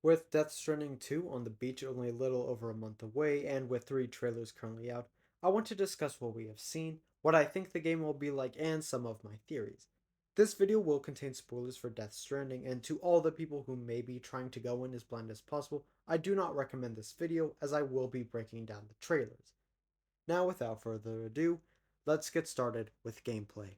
With Death Stranding 2 on the beach only a little over a month away, and with 3 trailers currently out, I want to discuss what we have seen, what I think the game will be like, and some of my theories. This video will contain spoilers for Death Stranding, and to all the people who may be trying to go in as blind as possible, I do not recommend this video as I will be breaking down the trailers. Now, without further ado, let's get started with gameplay.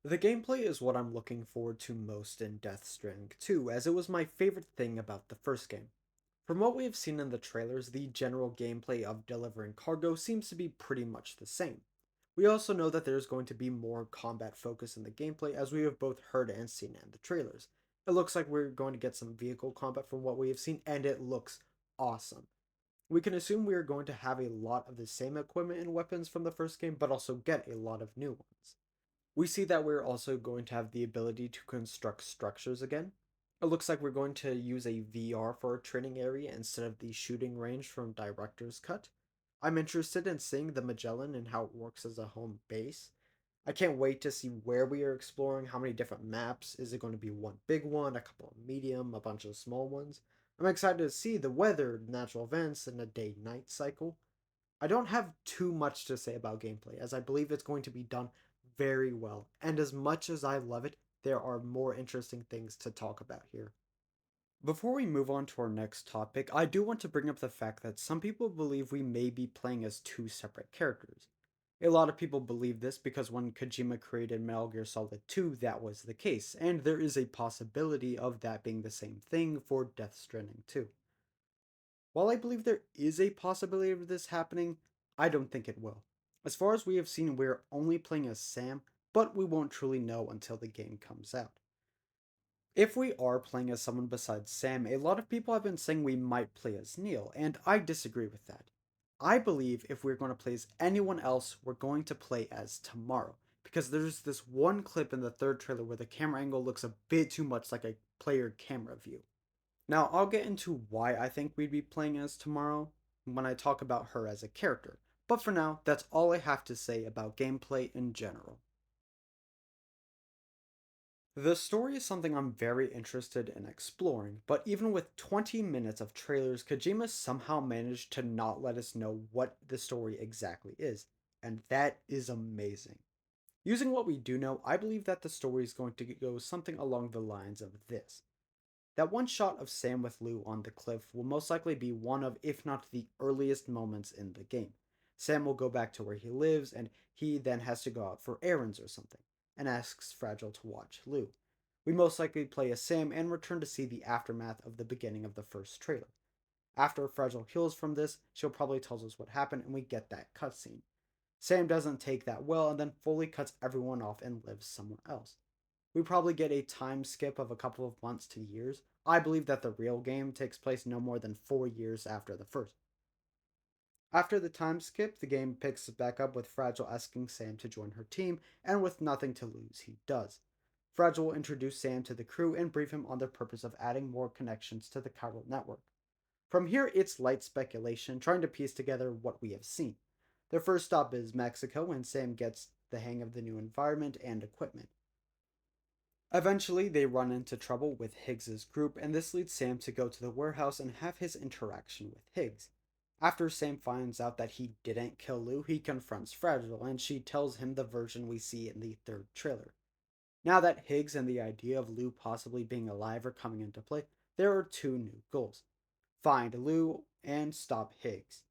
The gameplay is what I'm looking forward to most in Death Stranding 2, as it was my favorite thing about the first game. From what we have seen in the trailers, the general gameplay of delivering cargo seems to be pretty much the same. We also know that there's going to be more combat focus in the gameplay, as we have both heard and seen in the trailers. It looks like we're going to get some vehicle combat from what we have seen, and it looks awesome. We can assume we are going to have a lot of the same equipment and weapons from the first game, but also get a lot of new ones. We see that we're also going to have the ability to construct structures again. It looks like we're going to use a VR for our training area instead of the shooting range from Director's Cut. I'm interested in seeing the Magellan and how it works as a home base. I can't wait to see where we are exploring, how many different maps. Is it going to be one big one, a couple of medium, a bunch of small ones? I'm excited to see the weather, natural events, and a day night cycle. I don't have too much to say about gameplay, as I believe it's going to be done very well. And as much as I love it, there are more interesting things to talk about here. Before we move on to our next topic, I do want to bring up the fact that some people believe we may be playing as two separate characters. A lot of people believe this because when Kojima created Metal Gear Solid 2, that was the case, and there is a possibility of that being the same thing for Death Stranding 2. While I believe there is a possibility of this happening, I don't think it will. As far as we have seen, we're only playing as Sam, but we won't truly know until the game comes out. If we are playing as someone besides Sam, a lot of people have been saying we might play as Neil, and I disagree with that. I believe if we're going to play as anyone else, we're going to play as Tomorrow, because there's this one clip in the third trailer where the camera angle looks a bit too much like a player camera view. Now, I'll get into why I think we'd be playing as Tomorrow when I talk about her as a character, but for now, that's all I have to say about gameplay in general. The story is something I'm very interested in exploring, but even with 20 minutes of trailers, Kojima somehow managed to not let us know what the story exactly is, and that is amazing. Using what we do know, I believe that the story is going to go something along the lines of this. That one shot of Sam with Lou on the cliff will most likely be one of, if not the earliest moments in the game. Sam will go back to where he lives, and he then has to go out for errands or something, and asks Fragile to watch Lou. We most likely play as Sam and return to see the aftermath of the beginning of the first trailer. After Fragile heals from this, she'll probably tell us what happened, and we get that cutscene. Sam doesn't take that well and then fully cuts everyone off and lives somewhere else. We probably get a time skip of a couple of months to years. I believe that the real game takes place no more than 4 years after the first. After the time skip, the game picks back up with Fragile asking Sam to join her team, and with nothing to lose, he does. Fragile will introduce Sam to the crew and brief him on the purpose of adding more connections to the chiral network. From here, it's light speculation, trying to piece together what we have seen. Their first stop is Mexico, and Sam gets the hang of the new environment and equipment. Eventually, they run into trouble with Higgs's group, and this leads Sam to go to the warehouse and have his interaction with Higgs. After Sam finds out that he didn't kill Lou, he confronts Fragile, and she tells him the version we see in the third trailer. Now that Higgs and the idea of Lou possibly being alive are coming into play, there are two new goals: find Lou and stop Higgs.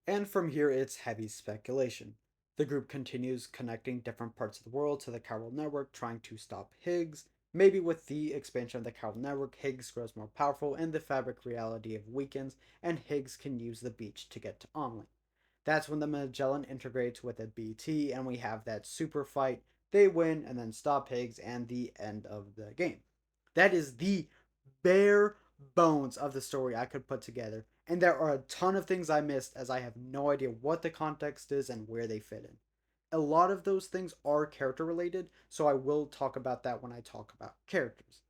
And from here, it's heavy speculation. The group continues connecting different parts of the world to the chiral network, trying to stop Higgs. Maybe with the expansion of the chiral network, Higgs grows more powerful and the fabric reality of weakens, and Higgs can use the beach to get to Omni. That's when the Magellan integrates with a BT, and we have that super fight. They win and then stop Higgs, and the end of the game. That is the bare bones of the story I could put together. And there are a ton of things I missed as I have no idea what the context is and where they fit in. A lot of those things are character related, so I will talk about that when I talk about characters.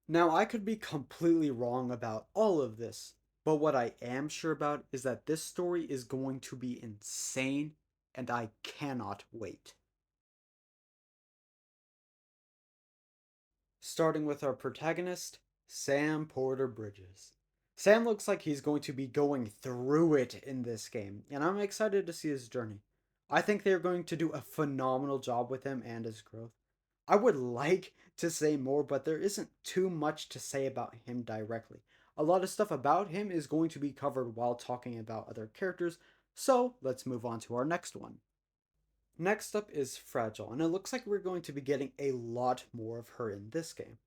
Now, I could be completely wrong about all of this, but what I am sure about is that this story is going to be insane, and I cannot wait. Starting with our protagonist, Sam Porter Bridges. Sam looks like he's going to be going through it in this game, and I'm excited to see his journey. I think they're going to do a phenomenal job with him and his growth. I would like to say more, but there isn't too much to say about him directly. A lot of stuff about him is going to be covered while talking about other characters, so let's move on to our next one. Next up is Fragile, and it looks like we're going to be getting a lot more of her in this game.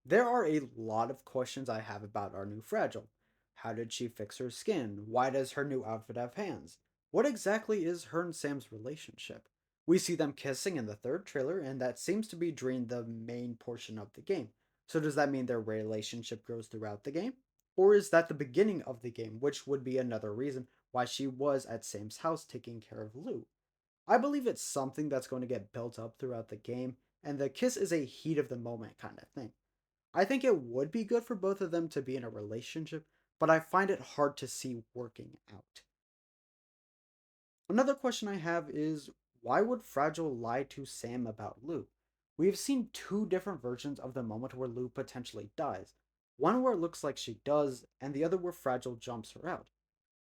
There are a lot of questions I have about our new Fragile. How did she fix her skin? Why does her new outfit have hands? What exactly is her and Sam's relationship? We see them kissing in the third trailer, and that seems to be during the main portion of the game. So, does that mean their relationship grows throughout the game? Or is that the beginning of the game, which would be another reason why she was at Sam's house taking care of Lou? I believe it's something that's going to get built up throughout the game, and the kiss is a heat of the moment kind of thing. I think it would be good for both of them to be in a relationship, but I find it hard to see working out. Another question I have is why would Fragile lie to Sam about Lou? We have seen two different versions of the moment where Lou potentially dies. One where it looks like she does, and the other where Fragile jumps her out.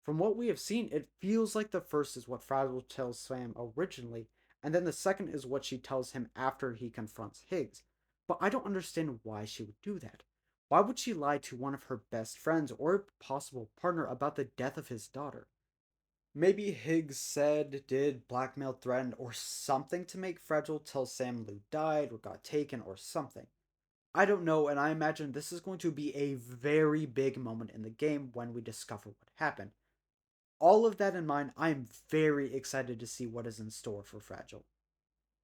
From what we have seen, it feels like the first is what Fragile tells Sam originally, and then the second is what she tells him after he confronts Higgs. But I don't understand why she would do that. Why would she lie to one of her best friends or a possible partner about the death of his daughter? Maybe Higgs said, did, blackmail, threatened, or something to make Fragile tell Sam Lou died or got taken or something. I don't know, and I imagine this is going to be a very big moment in the game when we discover what happened. All of that in mind, I am very excited to see what is in store for Fragile.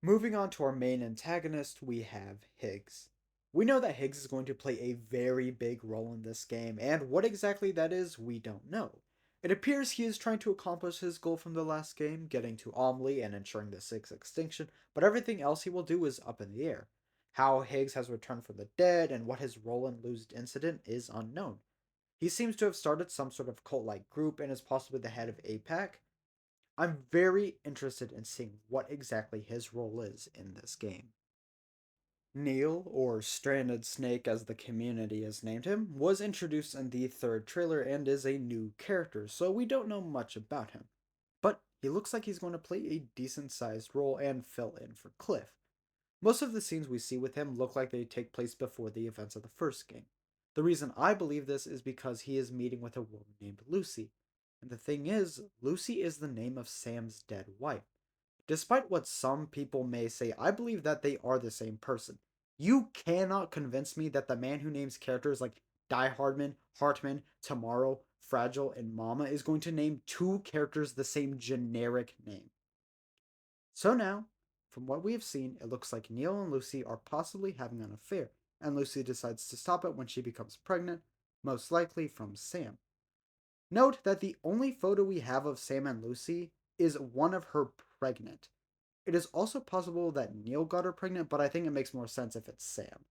Moving on to our main antagonist, we have Higgs. We know that Higgs is going to play a very big role in this game, and what exactly that is, we don't know. It appears he is trying to accomplish his goal from the last game, getting to Omli and ensuring the Six extinction, but everything else he will do is up in the air. How Higgs has returned from the dead and what his role in Lou's incident is unknown. He seems to have started some sort of cult like group and is possibly the head of APAC. I'm very interested in seeing what exactly his role is in this game. Neil, or Stranded Snake as the community has named him, was introduced in the third trailer and is a new character, so we don't know much about him. But he looks like he's going to play a decent sized role and fill in for Cliff. Most of the scenes we see with him look like they take place before the events of the first game. The reason I believe this is because he is meeting with a woman named Lucy. And the thing is, Lucy is the name of Sam's dead wife. Despite what some people may say, I believe that they are the same person. You cannot convince me that the man who names characters like Die Hardman, Hartman, Tomorrow, Fragile, and Mama is going to name two characters the same generic name. So now, from what we have seen, it looks like Neil and Lucy are possibly having an affair, and Lucy decides to stop it when she becomes pregnant, most likely from Sam. Note that the only photo we have of Sam and Lucy is one of her pregnant. It is also possible that Neil got her pregnant, but I think it makes more sense if it's Sam.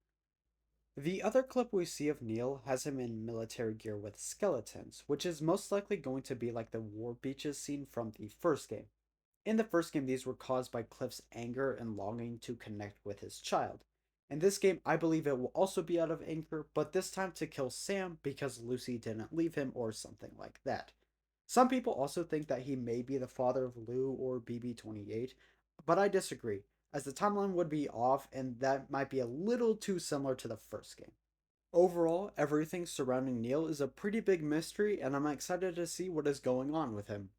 The other clip we see of Neil has him in military gear with skeletons, which is most likely going to be like the war beaches scene from the first game. In the first game, these were caused by Cliff's anger and longing to connect with his child. In this game, I believe it will also be out of anger, but this time to kill Sam because Lucy didn't leave him or something like that. Some people also think that he may be the father of Lou or BB-28, but I disagree, as the timeline would be off and that might be a little too similar to the first game. Overall, everything surrounding Neil is a pretty big mystery, and I'm excited to see what is going on with him.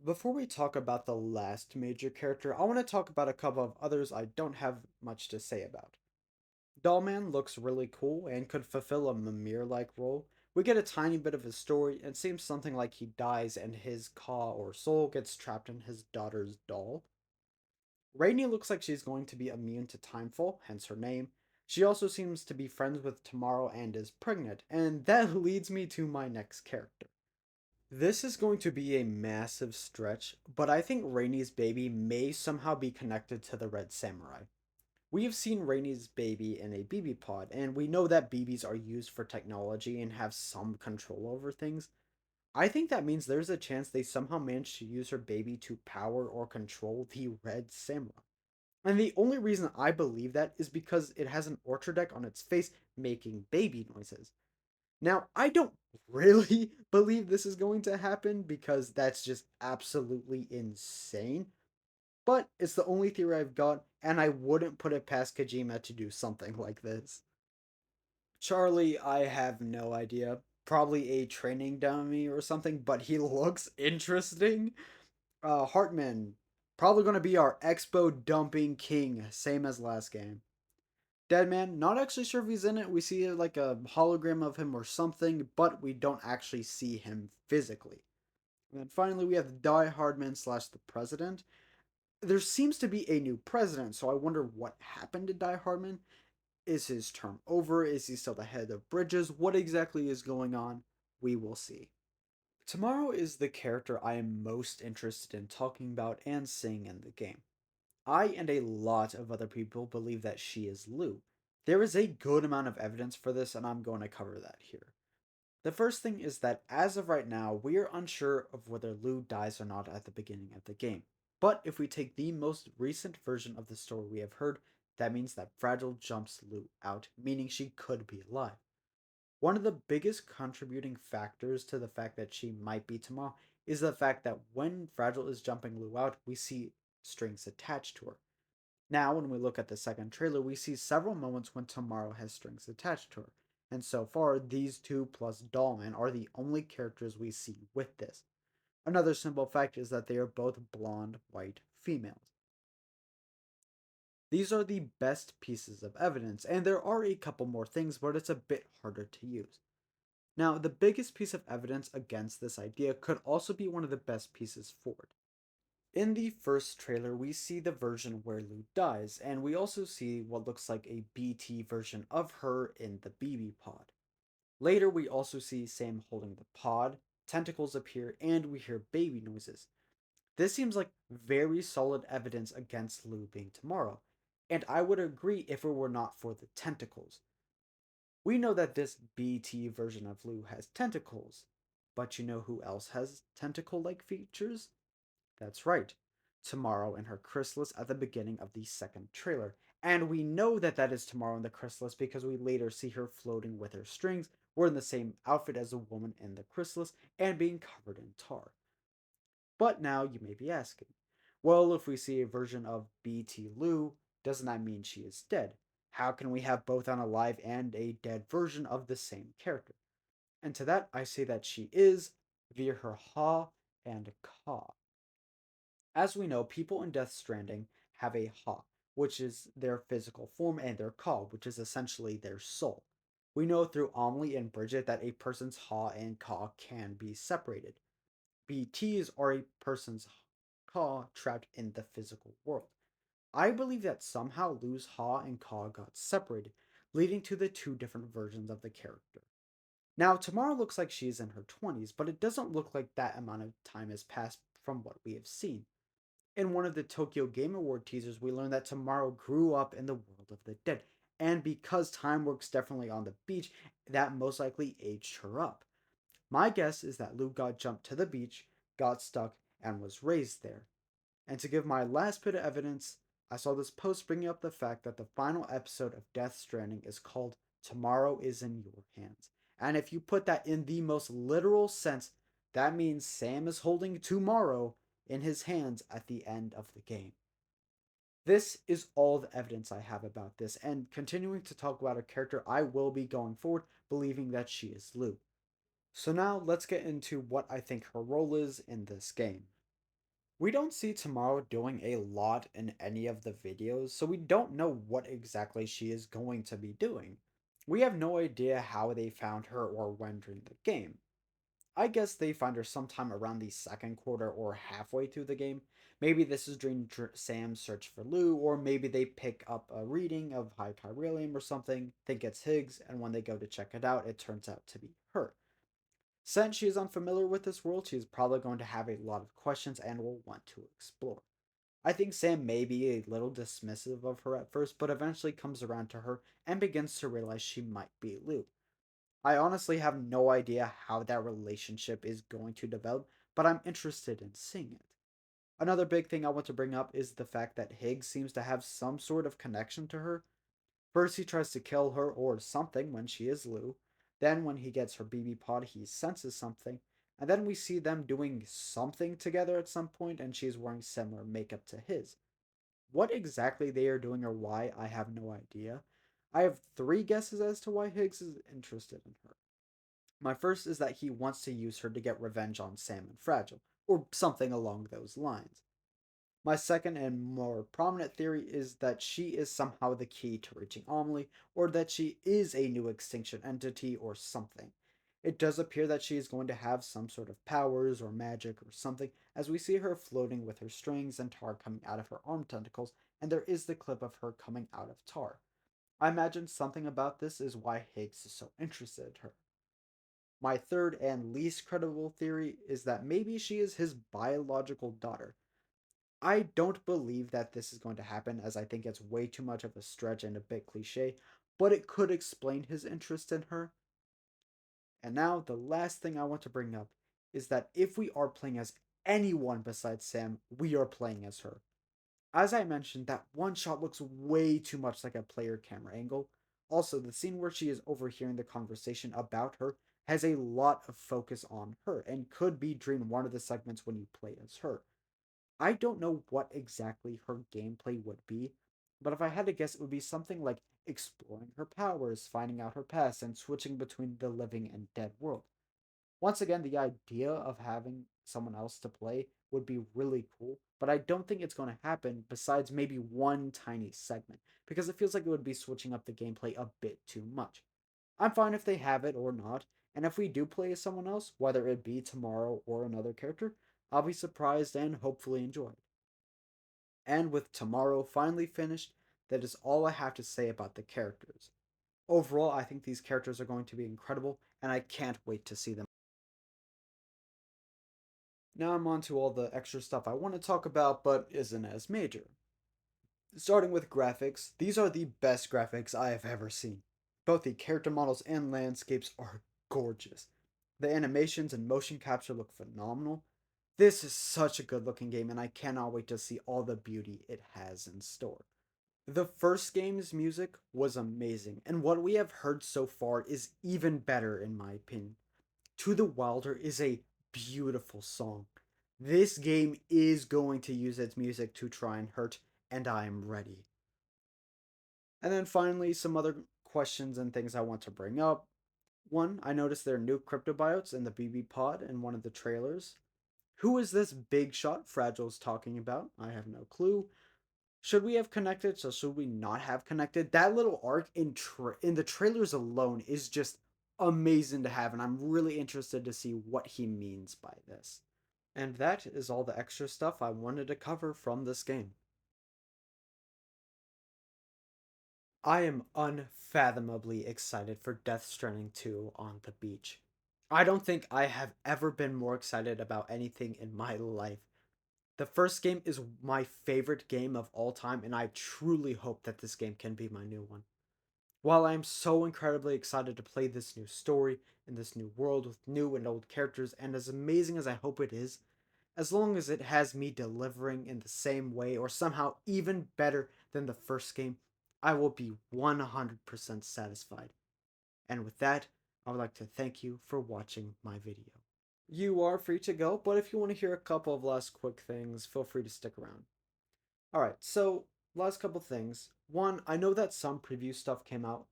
Before we talk about the last major character, I want to talk about a couple of others I don't have much to say about. Dollman looks really cool and could fulfill a Mimir like role. We get a tiny bit of his story, and it seems something like he dies and his Ka or soul gets trapped in his daughter's doll. Rainey looks like she's going to be immune to Timefall, hence her name. She also seems to be friends with Tomorrow and is pregnant, and that leads me to my next character. This is going to be a massive stretch, but I think Rainey's baby may somehow be connected to the Red Samurai. We have seen Rainey's baby in a BB pod, and we know that BBs are used for technology and have some control over things. I think that means there's a chance they somehow managed to use her baby to power or control the Red Samurai. And the only reason I believe that is because it has an orchard deck on its face making baby noises. Now, I don't really believe this is going to happen because that's just absolutely insane, but it's the only theory I've got, and I wouldn't put it past Kojima to do something like this. Charlie, I have no idea. Probably a training dummy or something, but he looks interesting. Hartman, probably going to be our expo dumping king, same as last game. Deadman, not actually sure if he's in it. We see like a hologram of him or something, but we don't actually see him physically. And then finally, we have Die Hardman slash the president. There seems to be a new president, so I wonder what happened to Die Hardman. Is his term over? Is he still the head of Bridges? What exactly is going on? We will see. Tomorrow is the character I am most interested in talking about and seeing in the game. I and a lot of other people believe that she is Lou. There is a good amount of evidence for this, and I'm going to cover that here. The first thing is that as of right now, we are unsure of whether Lou dies or not at the beginning of the game. But if we take the most recent version of the story we have heard, that means that Fragile jumps Lou out, meaning she could be alive. One of the biggest contributing factors to the fact that she might be tomorrow is the fact that when Fragile is jumping Lou out, we see strings attached to her. Now, when we look at the second trailer, we see several moments when Tomorrow has strings attached to her. And so far, these two plus Dollman are the only characters we see with this. Another simple fact is that they are both blonde, white females. These are the best pieces of evidence, and there are a couple more things, but it's a bit harder to use. Now, the biggest piece of evidence against this idea could also be one of the best pieces for it. In the first trailer, we see the version where Lou dies, and we also see what looks like a BT version of her in the BB pod. Later, we also see Sam holding the pod, tentacles appear, and we hear baby noises. This seems like very solid evidence against Lou being tomorrow, and I would agree if it were not for the tentacles. We know that this BT version of Lou has tentacles, but you know who else has tentacle like features? That's right, Tomorrow in her chrysalis at the beginning of the second trailer. And we know that that is Tomorrow in the chrysalis because we later see her floating with her strings, wearing the same outfit as the woman in the chrysalis, and being covered in tar. But now you may be asking, well, if we see a version of BT Lou, doesn't that mean she is dead? How can we have both an alive and a dead version of the same character? And to that, I say that she is via her ha and ka. As we know, people in Death Stranding have a Ha, which is their physical form, and their Ka, which is essentially their soul. We know through Amelie and Bridget that a person's Ha and Ka can be separated. BTs are a person's Ka trapped in the physical world. I believe that somehow Lou's Ha and Ka got separated, leading to the two different versions of the character. Now, Tamara looks like she's in her 20s, but it doesn't look like that amount of time has passed from what we have seen. In one of the Tokyo Game Award teasers, we learned that Tomorrow grew up in the world of the dead. And because time works differently on the beach, that most likely aged her up. My guess is that Luke got jumped to the beach, got stuck, and was raised there. And to give my last bit of evidence, I saw this post bringing up the fact that the final episode of Death Stranding is called Tomorrow is in Your Hands. And if you put that in the most literal sense, that means Sam is holding tomorrow in his hands at the end of the game. This is all the evidence I have about this, and continuing to talk about a character, I will be going forward believing that she is Lou. So now let's get into what I think her role is in this game. We don't see Tomorrow doing a lot in any of the videos, so we don't know what exactly she is going to be doing. We have no idea how they found her or when during the game. I guess they find her sometime around the second quarter or halfway through the game. Maybe this is during Sam's search for Lou, or maybe they pick up a reading of High Chiralium or something, think it's Higgs, and when they go to check it out, it turns out to be her. Since she is unfamiliar with this world, she is probably going to have a lot of questions and will want to explore. I think Sam may be a little dismissive of her at first, but eventually comes around to her and begins to realize she might be Lou. I honestly have no idea how that relationship is going to develop, but I'm interested in seeing it. Another big thing I want to bring up is the fact that Higgs seems to have some sort of connection to her. First, he tries to kill her or something when she is Lou. Then, when he gets her BB pod, he senses something. And then we see them doing something together at some point, and she's wearing similar makeup to his. What exactly they are doing or why, I have no idea. I have three guesses as to why Higgs is interested in her. My first is that he wants to use her to get revenge on Sam and Fragile, or something along those lines. My second and more prominent theory is that she is somehow the key to reaching Amelie, or that she is a new extinction entity or something. It does appear that she is going to have some sort of powers or magic or something, as we see her floating with her strings and tar coming out of her arm tentacles, and there is the clip of her coming out of tar. I imagine something about this is why Higgs is so interested in her. My third and least credible theory is that maybe she is his biological daughter. I don't believe that this is going to happen, as I think it's way too much of a stretch and a bit cliche, but it could explain his interest in her. And now, the last thing I want to bring up is that if we are playing as anyone besides Sam, we are playing as her. As I mentioned, that one shot looks way too much like a player camera angle. Also, the scene where she is overhearing the conversation about her has a lot of focus on her and could be during one of the segments when you play as her. I don't know what exactly her gameplay would be, but if I had to guess, it would be something like exploring her powers, finding out her past, and switching between the living and dead world. Once again, the idea of having someone else to play would be really cool, but I don't think it's going to happen besides maybe one tiny segment, because it feels like it would be switching up the gameplay a bit too much. I'm fine if they have it or not, and if we do play as someone else, whether it be tomorrow or another character, I'll be surprised and hopefully enjoy it. And with tomorrow finally finished, that is all I have to say about the characters. Overall, I think these characters are going to be incredible, and I can't wait to see them. Now I'm on to all the extra stuff I want to talk about, but isn't as major. Starting with graphics, these are the best graphics I have ever seen. Both the character models and landscapes are gorgeous. The animations and motion capture look phenomenal. This is such a good looking game, and I cannot wait to see all the beauty it has in store. The first game's music was amazing, and what we have heard so far is even better in my opinion. To the Wilder is a beautiful song. This game is going to use its music to try and hurt, and I am ready. And then finally, some other questions and things I want to bring up. One, I noticed there are new cryptobiotes in the BB pod in one of the trailers. Who is this big shot Fragile's talking about? I have no clue. Should we have connected? So should we not have connected? That little arc in the trailers alone is just amazing to have, and I'm really interested to see what he means by this. And that is all the extra stuff I wanted to cover from this game. I am unfathomably excited for Death Stranding 2 on the beach. I don't think I have ever been more excited about anything in my life. The first game is my favorite game of all time, and I truly hope that this game can be my new one. While I am so incredibly excited to play this new story in this new world with new and old characters, and as amazing as I hope it is, as long as it has me delivering in the same way or somehow even better than the first game, I will be 100% satisfied. And with that, I would like to thank you for watching my video. You are free to go, but if you want to hear a couple of last quick things, feel free to stick around. Alright, so last couple things. One, I know that some preview stuff came out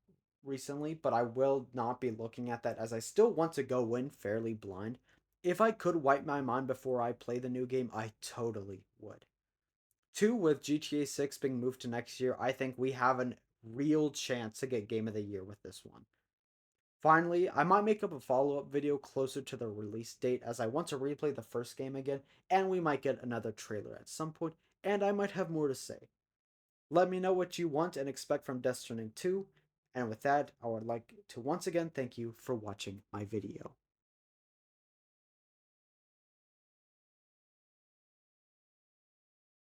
recently, but I will not be looking at that as I still want to go in fairly blind. If I could wipe my mind before I play the new game, I totally would. Two, with GTA 6 being moved to next year, I think we have a real chance to get Game of the Year with this one. Finally, I might make up a follow-up video closer to the release date as I want to replay the first game again, and we might get another trailer at some point, and I might have more to say. Let me know what you want and expect from Death Stranding 2, and with that, I would like to once again thank you for watching my video.